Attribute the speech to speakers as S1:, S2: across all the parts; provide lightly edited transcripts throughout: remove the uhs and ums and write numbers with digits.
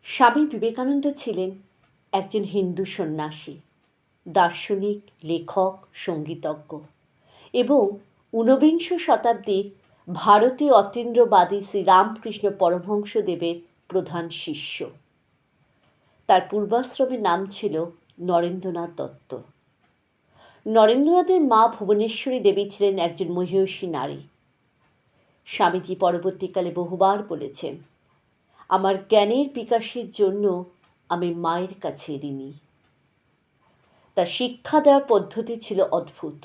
S1: স্বামী বিবেকানন্দ ছিলেন একজন হিন্দু সন্ন্যাসী, দার্শনিক, লেখক, সঙ্গীতজ্ঞ এবং ঊনবিংশ শতাব্দীর ভারতীয় অতীন্দ্রবাদী শ্রীরামকৃষ্ণ পরমহংসদেবের প্রধান শিষ্য। তার পূর্বাশ্রমের নাম ছিল নরেন্দ্রনাথ দত্ত। নরেন্দ্রনাথের মা ভুবনেশ্বরী দেবী ছিলেন একজন মহীয়সী নারী। স্বামীজি পরবর্তীকালে বহুবার বলেছেন, আমার জ্ঞানের বিকাশের জন্য আমি মায়ের কাছে ঋণী। তার শিক্ষা দেওয়ার পদ্ধতি ছিল অদ্ভুত।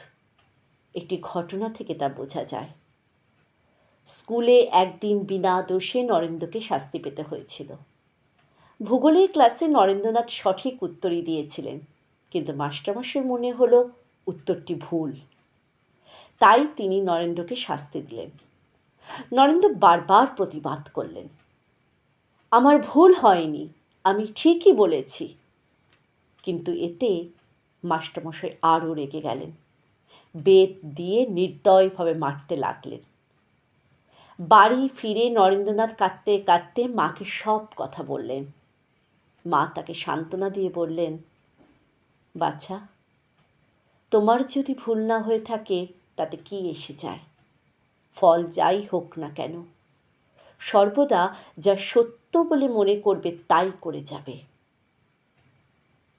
S1: একটি ঘটনা থেকে তা বোঝা যায়। স্কুলে একদিন বিনা দোষে নরেন্দ্রকে শাস্তি পেতে হয়েছিল। ভূগোলের ক্লাসে নরেন্দ্রনাথ সঠিক উত্তরই দিয়েছিলেন, কিন্তু মাস্টারমশাইয়ের মনে হলো উত্তরটি ভুল। তাই তিনি নরেন্দ্রকে শাস্তি দিলেন। নরেন্দ্র বারবার প্রতিবাদ করলেন, আমার ভুল হয়নি, আমি ঠিকই বলেছি। কিন্তু এতে মাস্টারমশাই আরও রেগে গেলেন, বেত দিয়ে নির্দয়ভাবে মারতে লাগলেন। বাড়ি ফিরে নরেন্দ্রনাথ কাঁদতে কাঁদতে মাকে সব কথা বললেন। মা তাকে সান্ত্বনা দিয়ে বললেন, বাছা, তোমার যদি ভুল না হয়ে থাকে তাতে কি এসে যায়? ফল যাই হোক না কেন, সর্বদা যা সত্য বলে মনে করবে তাই করে যাবে।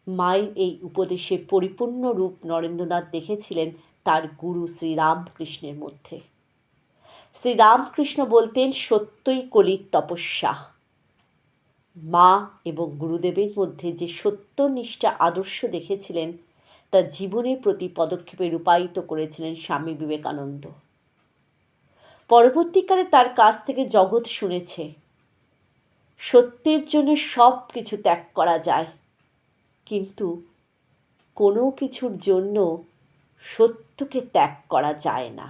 S1: মায়ের এই উপদেশের পরিপূর্ণ রূপ নরেন্দ্রনাথ দেখেছিলেন তার গুরু শ্রীরামকৃষ্ণের মধ্যে। শ্রীরামকৃষ্ণ বলতেন, সত্যই কলির তপস্যা। মা এবং গুরুদেবের মধ্যে যে সত্যনিষ্ঠা আদর্শ দেখেছিলেন তা জীবনের প্রতি পদক্ষেপে রূপায়িত করেছিলেন স্বামী বিবেকানন্দ। পরবর্তীকালে তার কাছ থেকে জগৎ শুনেছে, সত্যের জন্য সব কিছু ত্যাগ করা যায়, কিন্তু কোনো কিছুর জন্য সত্যকে ত্যাগ করা যায় না।